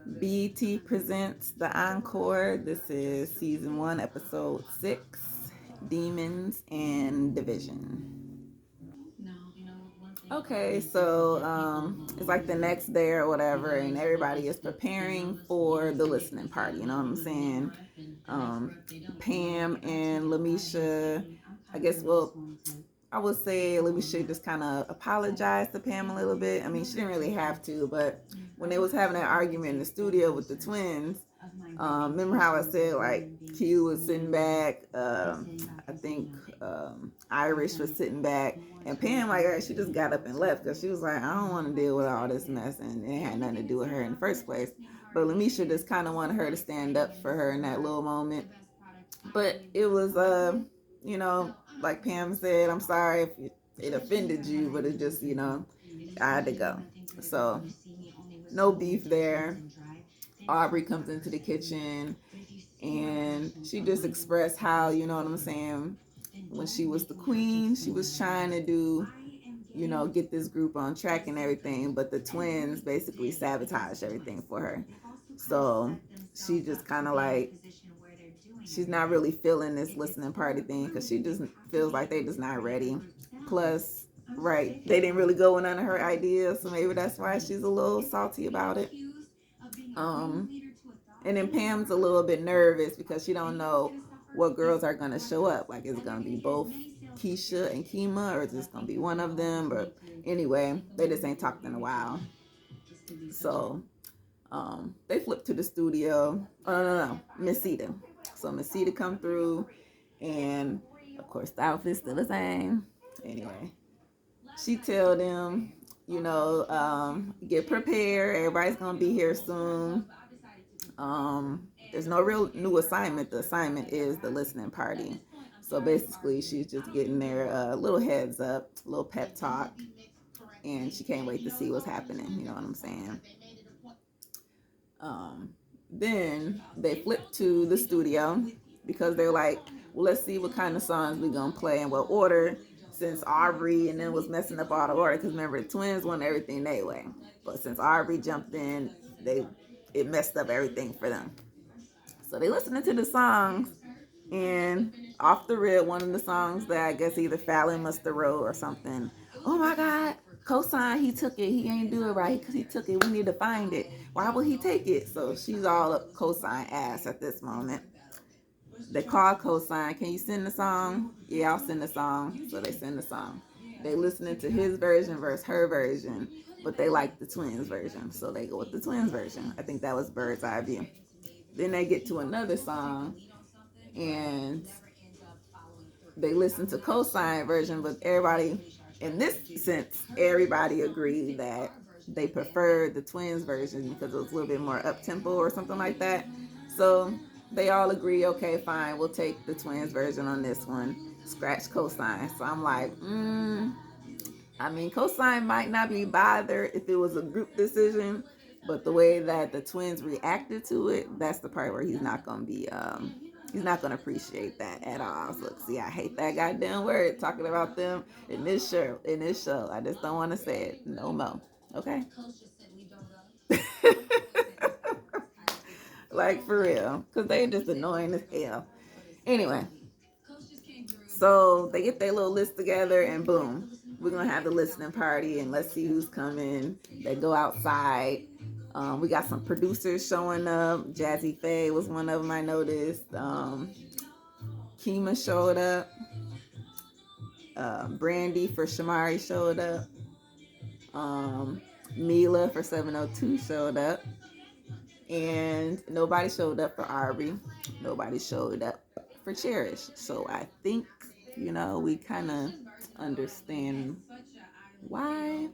BET presents the Encore. This is season 1, episode 6, Demons and Division. Okay, so it's like the next day or whatever, and everybody is preparing for the listening party. You know what I'm saying? Um, Pam and Lamisha, I guess, well, I would say Alicia just kind of apologized to Pam a little bit. I mean, she didn't really have to, but when they was having that argument in the studio with the twins, remember how I said like Q was sitting back, I think Irish was sitting back, and Pam like she just got up and left because she was like, I don't want to deal with all this mess, and it had nothing to do with her in the first place. But Lamisha just kind of wanted her to stand up for her in that little moment. But it was you know, like Pam said, I'm sorry if it offended you, but it just, you know, I had to go. So no beef there. Aubrey comes into the kitchen and she just expressed how, you know what I'm saying, when she was the queen, she was trying to do, you know, get this group on track and everything, but the twins basically sabotaged everything for her. So she just kind of like, she's not really feeling this listening party thing because she just feels like they just not ready. Plus, right, they didn't really go with none of her ideas, so maybe that's why she's a little salty about it. Um, and then Pam's a little bit nervous because she don't know what girls are gonna show up. Like, is it gonna be both Keisha and Kima, or is this gonna be one of them? But anyway, they just ain't talked in a while. So they flipped to the studio. Oh no, Miss Sita. So Miss Sita come through, and of course the outfit's still the same. Anyway, she tell them, you know, get prepared. Everybody's gonna be here soon. There's no real new assignment. The assignment is the listening party. So basically, she's just getting their little heads up, a little pep talk, and she can't wait to see what's happening. You know what I'm saying? Um, then they flip to the studio because they're like, well, let's see what kind of songs we're gonna play in what order. Since Aubrey and then was messing up all the order, because remember the twins want everything their way, but since Aubrey jumped in, they it messed up everything for them. So they listening to the songs, and off the rip, one of the songs that I guess either Fallon must have wrote or something. Oh my God, cosign, he took it. He ain't do it right because he took it. We need to find it. Why would he take it? So she's all up cosign ass at this moment. They call cosign. Can you send the song? Yeah, I'll send the song. So they send the song. They listening to his version versus her version, but they like the twins version, so they go with the twins version. I think that was Bird's Eye View. Then they get to another song, and they listen to cosign version, but everybody, in this sense, everybody agreed that they preferred the twins version because it was a little bit more up tempo or something like that. So they all agree, okay, fine, we'll take the twins version on this one. Scratch cosign. So I'm like, I mean, cosign might not be bothered if it was a group decision, but the way that the twins reacted to it, that's the part where he's not gonna appreciate that at all. So, look, see, I hate that goddamn word talking about them in this show. I just don't want to say it no more. Okay. Like for real, because they just annoying as hell. Anyway, so they get their little list together, and boom, we're gonna have the listening party, and let's see who's coming. They go outside. We got some producers showing up. Jazzy Faye was one of them I noticed. Kima showed up. Brandy for Shamari showed up. Mila for 702 showed up. And nobody showed up for Aubrey. Nobody showed up for Cherish. So I think, you know, we kind of understand why.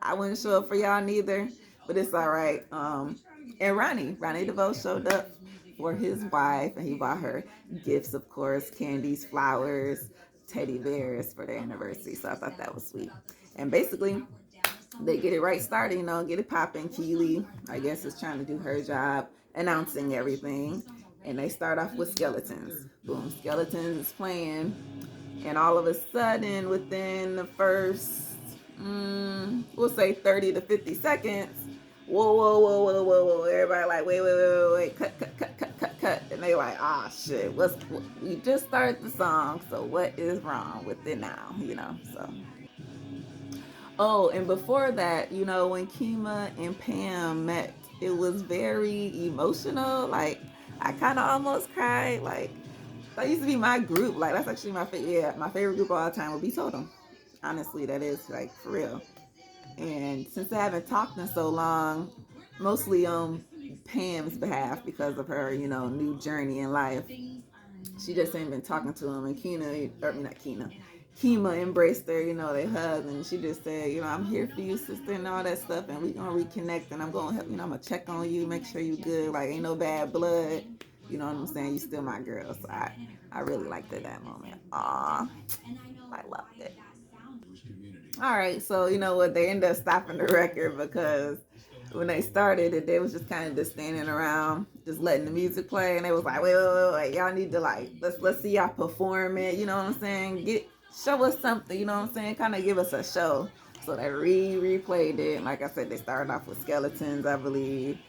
I wouldn't show up for y'all neither, but it's all right. And Ronnie DeVoe showed up for his wife, and he bought her gifts, of course, candies, flowers, teddy bears for their anniversary. So I thought that was sweet. And basically, they get it right started, you know, get it popping. Keely, I guess, is trying to do her job, announcing everything. And they start off with Skeletons. Boom, Skeletons is playing. And all of a sudden, within the first we'll say 30 to 50 seconds. Whoa, whoa, whoa, whoa, whoa, whoa. Everybody like, wait, wait, wait, wait, wait, cut. And they like, ah, shit, we just started the song, so what is wrong with it now, so. Oh, and before that, when Kima and Pam met, it was very emotional. Like, I kind of almost cried. Like, that used to be my group. Like, that's actually my favorite. Yeah, my favorite group of all time would be Totem. Honestly, that is, like, for real. And since I haven't talked in so long, mostly on Pam's behalf because of her, new journey in life, she just ain't been talking to him. And Kima embraced her, they hugged, and she just said, I'm here for you, sister, and all that stuff, and we gonna reconnect, and I'm gonna help, I'm gonna check on you, make sure you good, like, ain't no bad blood, you know what I'm saying, you still my girl, so I really liked it that moment. Aw, I loved it. All right, so you know what? They ended up stopping the record because when they started it, they was just kind of just standing around, just letting the music play, and they was like, wait, y'all need to like let's see y'all perform it. You know what I'm saying? Show us something. You know what I'm saying? Kind of give us a show. So they replayed it. And like I said, they started off with skeletons, I believe,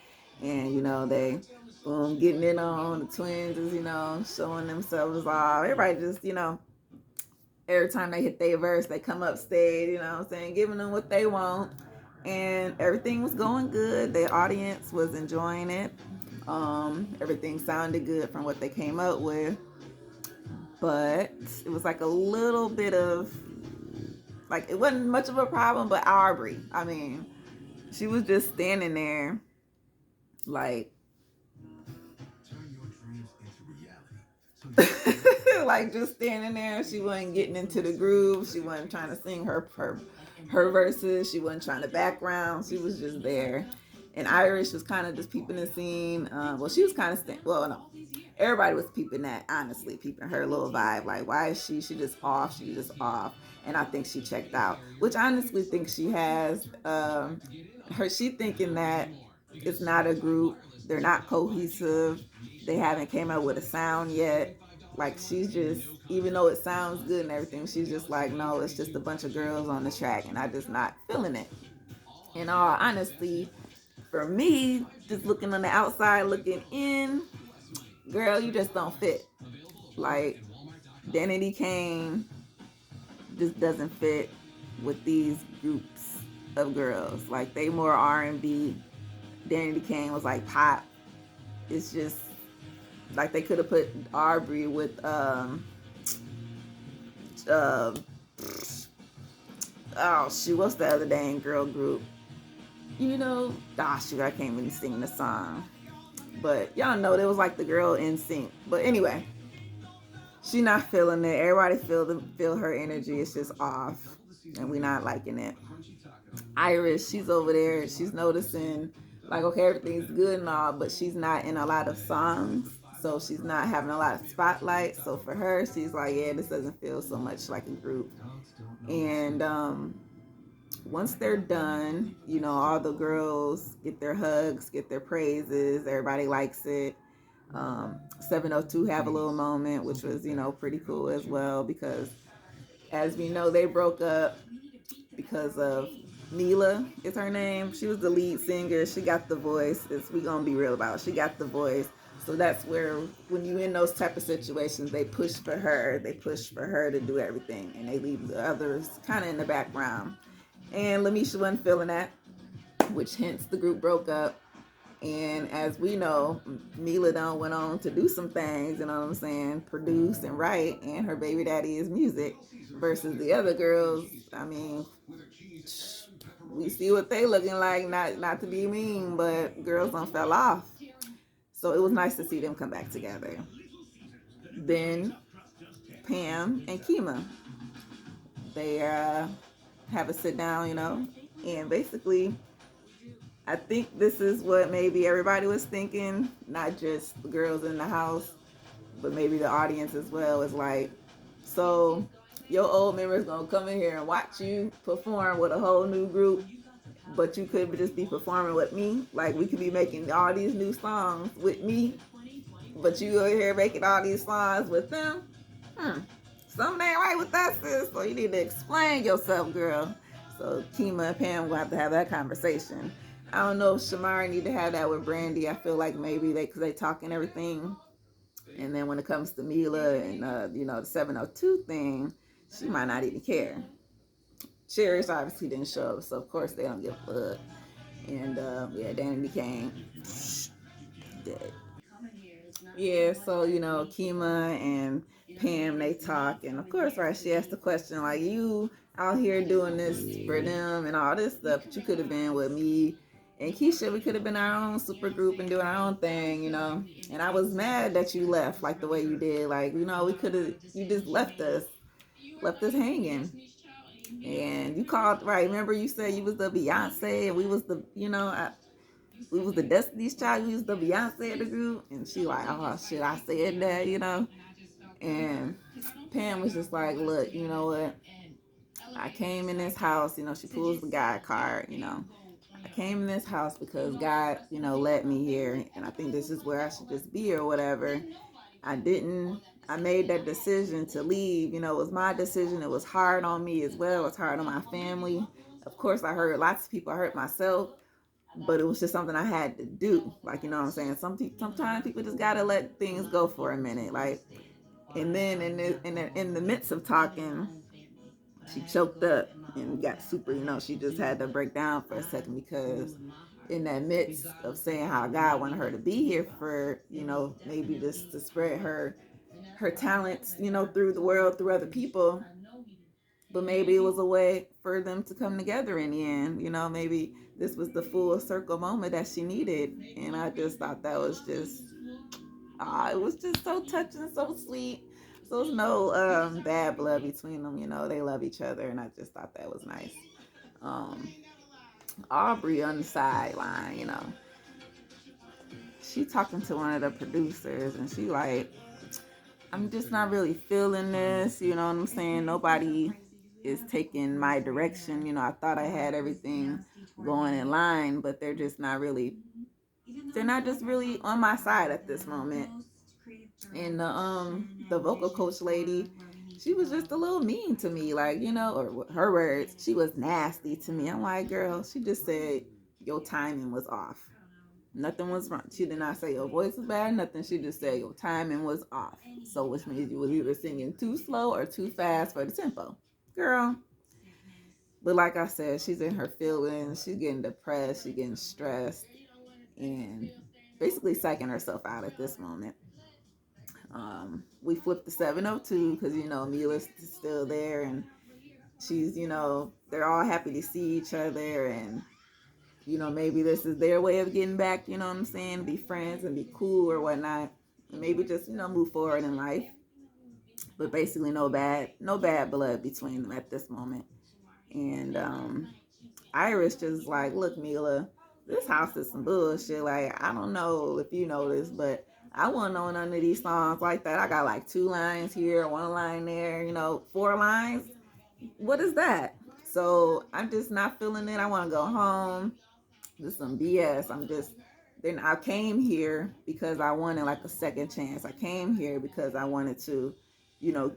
and they getting in on the twins, is showing themselves off. Everybody just every time they hit their verse, they come up stage, you know what I'm saying, giving them what they want. And everything was going good. The audience was enjoying it. Everything sounded good from what they came up with. But it was like a little bit of, like, it wasn't much of a problem, but Aubrey, I mean, she was just standing there, like, like just standing there. She wasn't getting into the groove. She wasn't trying to sing her verses. She wasn't trying to background. She was just there. And Irish was kind of just peeping the scene. Well, she was kind of no, everybody was peeping that. Honestly, peeping her little vibe. Like, why is she just off? She just off. And I think she checked out, which I honestly think she has. She thinking that it's not a group. They're not cohesive. They haven't came out with a sound yet. Like, she's just, even though it sounds good and everything, she's just like, no, it's just a bunch of girls on the track, and I just not feeling it. In all honesty, for me, just looking on the outside, looking in, girl, you just don't fit. Like, Danity Kane just doesn't fit with these groups of girls. Like, they more R&B. Danity Kane was like pop. It's just like they could have put Aubrey with oh shoot, what's the other dang girl group? Shoot, I can't even sing the song. But y'all know there was like the girl NSYNC. But anyway, she not feeling it. Everybody feel her energy. It's just off, and we not liking it. Iris, she's over there. She's noticing, like, okay, everything's good and all, but she's not in a lot of songs, so she's not having a lot of spotlight. So for her, she's like, yeah, this doesn't feel so much like a group. And once they're done, all the girls get their hugs, get their praises. Everybody likes it. 702 have a little moment, which was, pretty cool as well, because as we know, they broke up because of Mila is her name. She was the lead singer. She got the voice. We gonna be real about it. She got the voice. So that's where, when you in those type of situations, they push for her. They push for her to do everything, and they leave the others kind of in the background. And Lamisha wasn't feeling that, which hence the group broke up. And as we know, Mila done went on to do some things, you know what I'm saying, produce and write, and her baby daddy is music, versus the other girls. I mean, we see what they looking like, not to be mean, but girls done fell off. So it was nice to see them come back together. Then Pam and Kima, they have a sit down, and basically, I think this is what maybe everybody was thinking, not just the girls in the house, but maybe the audience as well. Is like, so your old members gonna come in here and watch you perform with a whole new group, but you could just be performing with me. Like, we could be making all these new songs with me, but you over here making all these songs with them. Something ain't right with that, sis. So you need to explain yourself, girl. So Kima and Pam will have to have that conversation. I don't know if Shamari need to have that with Brandy. I feel like maybe because they talk and everything. And then when it comes to Mila and the 702 thing, she might not even care. Cherish obviously didn't show up, so of course they don't give a fuck. And yeah, Danny became dead. Yeah, so Kima and Pam, they talk, and of course, right, she asked the question like, you out here doing this for them and all this stuff, but you could have been with me and Keisha. We could have been our own super group and doing our own thing. And I was mad that you left like the way you did. Like, we could have, you just left us hanging. And you called, right? Remember you said you was the Beyonce and we was we was the Destiny's Child. We was the Beyonce of the group. And she like, oh shit, I said that. And Pam was just like, look, you know what? I came in this house. She pulls the God card. I came in this house because God, led me here, and I think this is where I should just be or whatever. I made that decision to leave. It was my decision. It was hard on me as well. It was hard on my family. Of course, I hurt lots of people. I hurt myself, but it was just something I had to do. Like, you know what I'm saying? Sometimes people just gotta let things go for a minute. Like, and then in the midst of talking, she choked up and got super. She just had to break down for a second because in that midst of saying how God wanted her to be here for, maybe just to spread her talents, through the world, through other people. But maybe it was a way for them to come together in the end. Maybe this was the full circle moment that she needed. And I just thought that was just, it was just so touching, so sweet. So there's no bad blood between them. They love each other. And I just thought that was nice. Aubrey on the sideline, she talking to one of the producers and she like, I'm just not really feeling this, you know what I'm saying? Nobody is taking my direction. I thought I had everything going in line, but they're not just really on my side at this moment. And the vocal coach lady, she was just a little mean to me, like, or her words, she was nasty to me. I'm like, girl, she just said your timing was off. Nothing was wrong. She did not say your voice was bad, nothing. She just said your timing was off. So which means you was either singing too slow or too fast for the tempo. Girl. But like I said, she's in her feelings. She's getting depressed. She's getting stressed. And basically psyching herself out at this moment. We flipped the 702 because, Mila's still there. And she's, they're all happy to see each other. And maybe this is their way of getting back, you know what I'm saying? Be friends and be cool or whatnot. And maybe just, move forward in life. But basically no bad blood between them at this moment. And Iris just like, look, Mila, this house is some bullshit. Like, I don't know if you know this, but I won't know none of these songs like that. I got like 2 lines here, 1 line there, 4 lines. What is that? So I'm just not feeling it. I want to go home. This is some BS. Then I came here because I wanted like a second chance. I came here because I wanted to,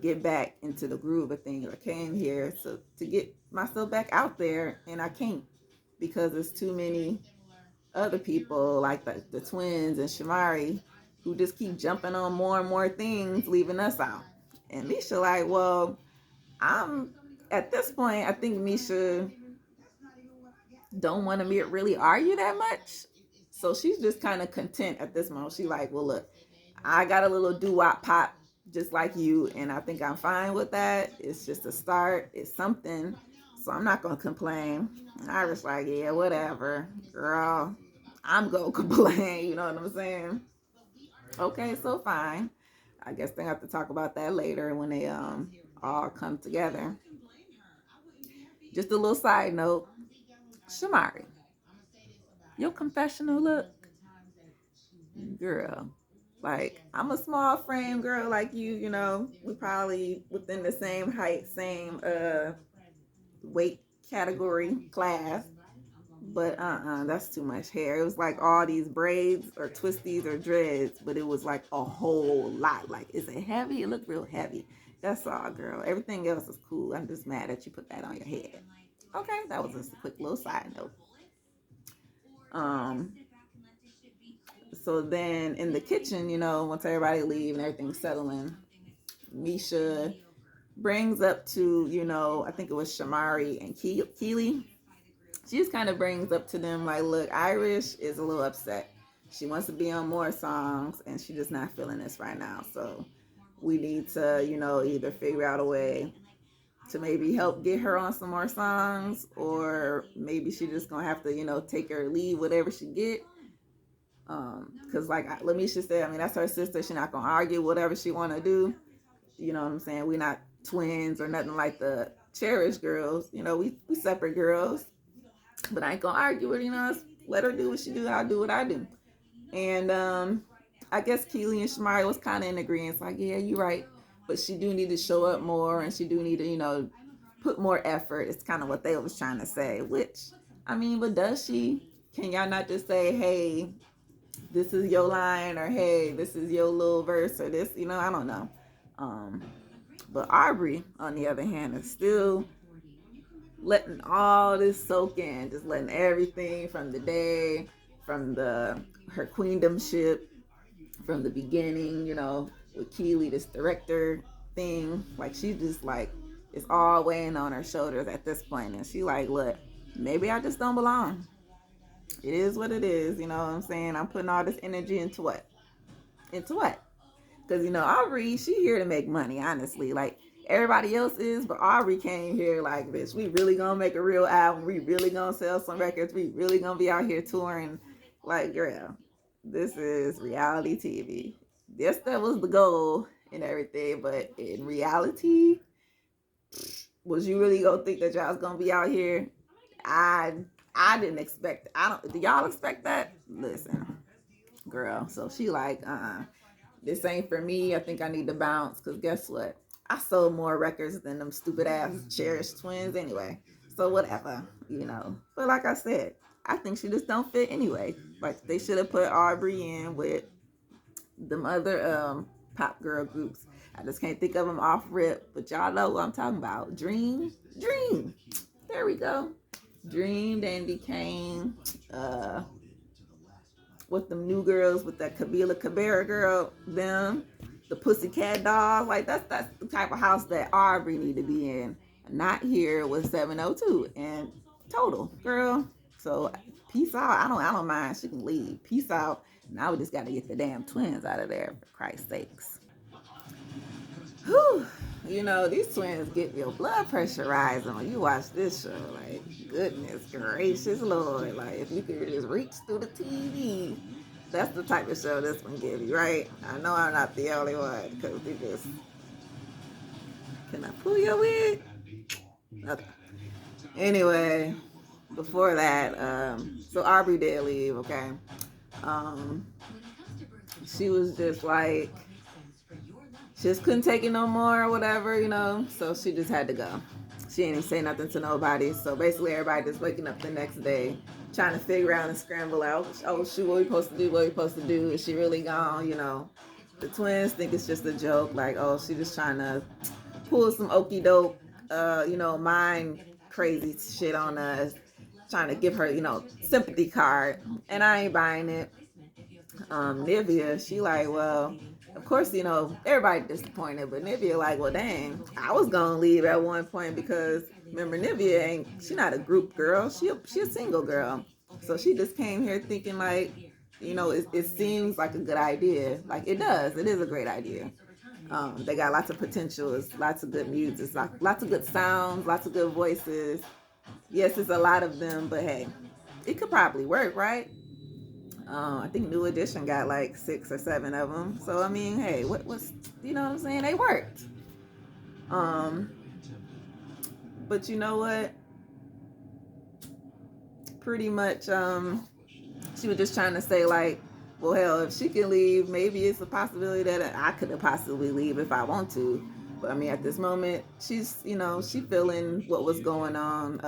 get back into the groove of things. I came here to get myself back out there, and I can't because there's too many other people like the twins and Shamari who just keep jumping on more and more things, leaving us out. And Misha like, well, I'm at this point, I think Misha don't want to really argue that much. So she's just kind of content at this moment. She like, well, look, I got a little doo-wop pop just like you, and I think I'm fine with that. It's just a start. It's something. So I'm not going to complain. And I was like, yeah, whatever. Girl, I'm going to complain. You know what I'm saying? Okay, so fine. I guess they have to talk about that later when they all come together. Just a little side note. Shamari, your confessional look, girl. Like, I'm a small frame girl like you, we probably within the same height, same weight category class. But that's too much hair. It was like all these braids or twisties or dreads, but it was like a whole lot. Like, is it heavy? It looked real heavy. That's all, girl. Everything else is cool. I'm just mad that you put that on your head. Okay, that was just a quick little side note. Um, so then in the kitchen, once everybody leave and everything's settling, Misha brings up to, I think it was Shamari and Keely. She just kind of brings up to them like, look, Irish is a little upset. She wants to be on more songs and she's just not feeling this right now. So we need to, either figure out a way to maybe help get her on some more songs, or maybe she just gonna have to, take her leave, whatever she get. Because like Lamisha said, I mean, that's her sister. She's not gonna argue whatever she want to do. You know what I'm saying? We're not twins or nothing like the Cherish girls. We separate girls. But I ain't gonna argue with her, let her do what she do, I'll do what I do. And I guess Keely and Shamari was kind of in agreement. It's like, yeah, you're right. But she do need to show up more and she do need to, put more effort. It's kind of what they was trying to say. Which, I mean, but does she? Can y'all not just say, hey, this is your line, or hey, this is your little verse, or this, I don't know. But Aubrey, on the other hand, is still letting all this soak in, just letting everything from the day, from her queendomship, from the beginning, with Keely, this director thing. Like, she just like, it's all weighing on her shoulders at this point. And she like, look, maybe I just don't belong. It is what it is, you know what I'm saying? I'm putting all this energy into what? Into what? Because, Aubrey, she here to make money, honestly. Like, everybody else is, but Aubrey came here like, bitch, we really gonna make a real album. We really gonna sell some records. We really gonna be out here touring. Like, girl, this is reality TV. Yes, that was the goal and everything, but in reality, was you really gonna think that y'all was gonna be out here? I didn't expect. Do y'all expect that? Listen, girl. So she like, this ain't for me. I think I need to bounce. Because guess what? I sold more records than them stupid ass Cherish twins anyway. So whatever, But like I said, I think she just don't fit anyway. Like, they should have put Aubrey in with them other pop girl groups. I just can't think of them off rip. But y'all know what I'm talking about. Dream. There we go. Dream, Dandy Kane, with them new girls, with that Kabila Cabera girl, them, the Pussycat Dolls. Like, that's the type of house that Aubrey need to be in. Not here with 702 and Total, girl. So peace out. I don't mind. She can leave. Peace out. Now we just got to get the damn twins out of there, for Christ's sakes. Whew. These twins get your blood pressure rising when you watch this show. Like, goodness gracious Lord. Like, if you could just reach through the TV, that's the type of show this one give you, right? I know I'm not the only one, because they just... Can I pull your wig? Okay. Anyway, before that, so Aubrey did leave, okay? She was just like, she just couldn't take it no more or whatever, so she just had to go. She ain't even say nothing to nobody. So basically everybody just waking up the next day trying to figure out and scramble out, oh shoot, what we supposed to do, is she really gone? The twins think it's just a joke, like, oh, she just trying to pull some okey doke mind crazy shit on us, trying to give her sympathy card, and I ain't buying it. Nivea, she like, well, of course, everybody disappointed, but Nivea like, well, dang, I was gonna leave at one point, because remember, Nivea she not a group girl, she a single girl, so she just came here thinking like, it seems like a good idea. Like, it is a great idea. They got lots of potential, it's lots of good music, it's lots of good sounds, lots of good voices. Yes, it's a lot of them, but hey, it could probably work, right? I think New Edition got like 6 or 7 of them. So I mean, hey, what's what I'm saying? They worked. But you know what? Pretty much, she was just trying to say like, well, hell, if she can leave, maybe it's a possibility that I could have possibly leave if I want to. But I mean, at this moment, she's, she feeling what was going on,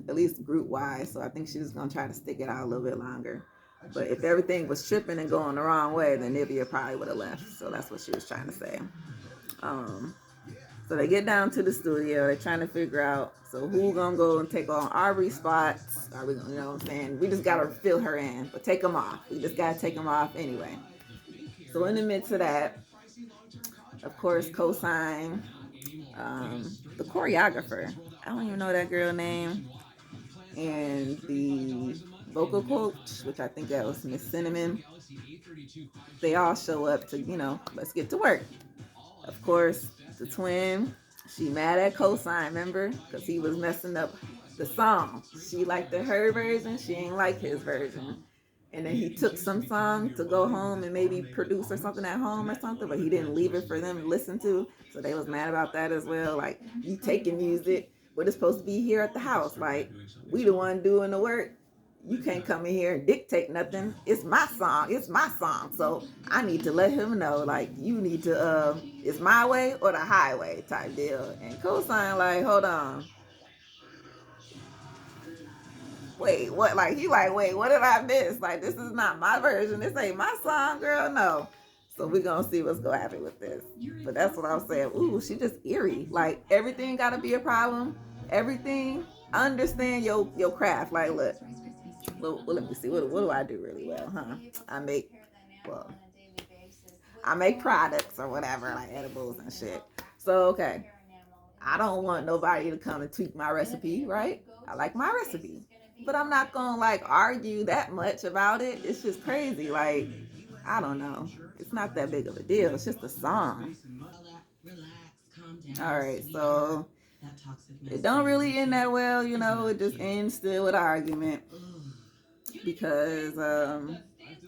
at least group wise. So I think she's gonna try to stick it out a little bit longer. But if everything was tripping and going the wrong way, then Nivea probably would have left. So that's what she was trying to say. So they get down to the studio. They're trying to figure out, so who gonna go and take on Aubrey's spots? Are we gonna, you know what I'm saying? We just gotta fill her in, but take them off. We just gotta take them off anyway. So in the midst of that, of course, Cosign, the choreographer. I don't even know that girl name, and the vocal coach, which I think that was Miss Cinnamon. They all show up to, let's get to work. Of course, the twin, she mad at Cosign, remember? Because he was messing up the song. She liked her version, she ain't like his version. And then he took some song to go home and maybe produce or something at home or something, but he didn't leave it for them to listen to. So they was mad about that as well. Like, you taking music, but it's supposed to be here at the house. Like, we the one doing the work. You can't come in here and dictate nothing. It's my song. It's my song. So I need to let him know, like, you need to, it's my way or the highway type deal. And Cosign, like, hold on. Wait, what? Like, he like, wait, what did I miss? Like, this is not my version. This ain't my song, girl. No. So we gonna see what's gonna happen with this. But that's what I was saying. Ooh, she just eerie. Like, everything gotta be a problem. Everything. I understand your craft. Like, look. Well, let me see. What do I do really well, huh? I make, well, I make products or whatever, like edibles and shit. So, okay. I don't want nobody to come and tweak my recipe, right? I like my recipe. But I'm not gonna like argue that much about it. It's just crazy. Like, I don't know. It's not that big of a deal. It's just a song. All right, so it don't really end that well, It just ends still with an argument because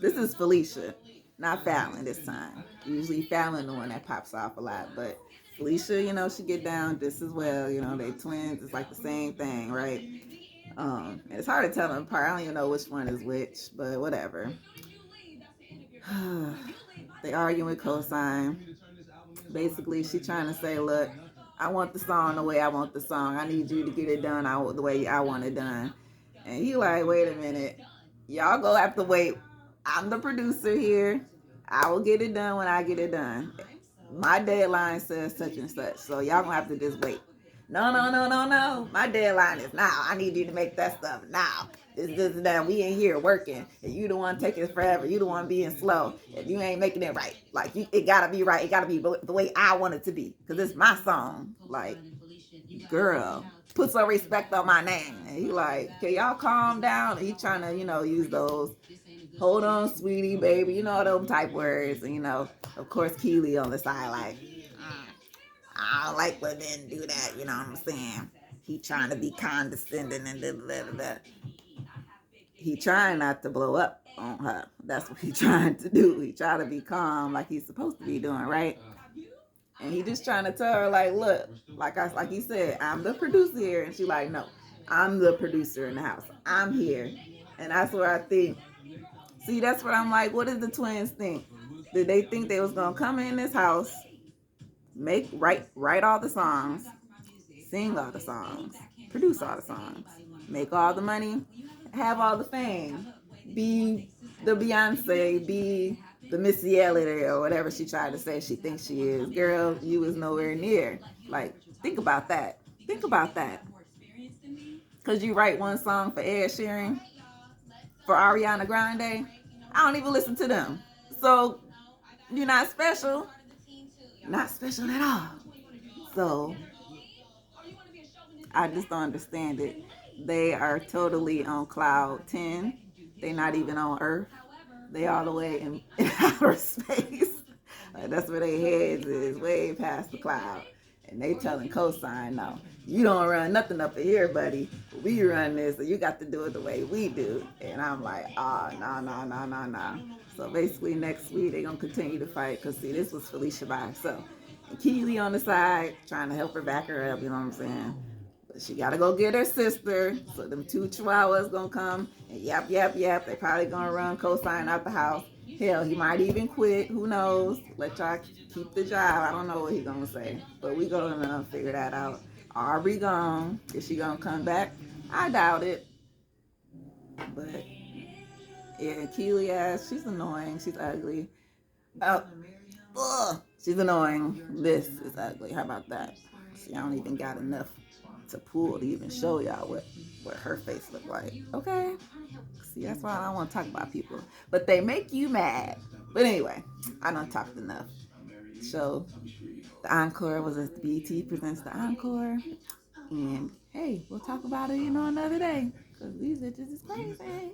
this is Felicia, not Fallon this time. Usually Fallon the one that pops off a lot, but Felicia, she get down just as well. They twins. It's like the same thing, right? It's hard to tell them apart. I don't even know which one is which, but whatever. They arguing with Cosign. Basically, she trying to say, look, I want the song the way I want the song. I need you to get it done the way I want it done. And he like, wait a minute. Y'all go have to wait. I'm the producer here. I will get it done when I get it done. My deadline says such and such. So y'all gonna have to just wait. No, no, no, no, no. My deadline is now. I need you to make that stuff now. This, that. We ain't here working. And you the one taking it forever. You the one being slow. And you ain't making it right. Like, it gotta be right. It gotta be the way I want it to be. Because it's my song. Like, girl, put some respect on my name. And he like, can y'all calm down? And he trying to, use those, hold on, sweetie, baby, all those type words. And, of course, Keely on the side like, I don't like when men do that, you know what I'm saying? He trying to be condescending and da. He trying not to blow up on her. That's what he trying to do. He trying to be calm like he's supposed to be doing, right? And he just trying to tell her, like, look, like he said, I'm the producer here. And she like, no, I'm the producer in the house. I'm here. And that's where I think, see, that's what I'm like, what did the twins think? Did they think they was going to come in this house, write all the songs, sing all the songs, produce all the songs, make all the money, have all the fame, be the Beyonce, be the Missy Elliott or whatever she tried to say she thinks she is. Girl, you was nowhere near. Like, think about that. Think about that. Because you write one song for Ed Sheeran, for Ariana Grande, I don't even listen to them. So, you're not special. Not special at all. So, I just don't understand it. They are totally on cloud 10. They're not even on Earth. They all the way in outer space. That's where their heads is, way past the cloud. And they telling Cosign, no, you don't run nothing up here, buddy. We run this, so you got to do it the way we do. And I'm like, no. So basically next week they're going to continue to fight because, see, this was Felicia by herself. And Keely on the side trying to help her back her up, you know what I'm saying? But she got to go get her sister. So them two chihuahuas going to come and yap. They probably going to run Cosign out the house. Hell, he might even quit. Who knows? Let y'all keep the job. I don't know what he gonna say, but we gonna figure that out. Aubrey gone. Is she gonna come back? I doubt it. But yeah, Keely ass. She's annoying. She's ugly. Oh, ugh. She's annoying. This is ugly. How about that? See, I don't even got enough to pull to even show y'all what her face looked like. Okay. See, that's why I don't want to talk about people. But they make you mad. But anyway, I don't talked enough. So the Encore was a BT presents the Encore. And hey, we'll talk about it, another day. Because these bitches is crazy.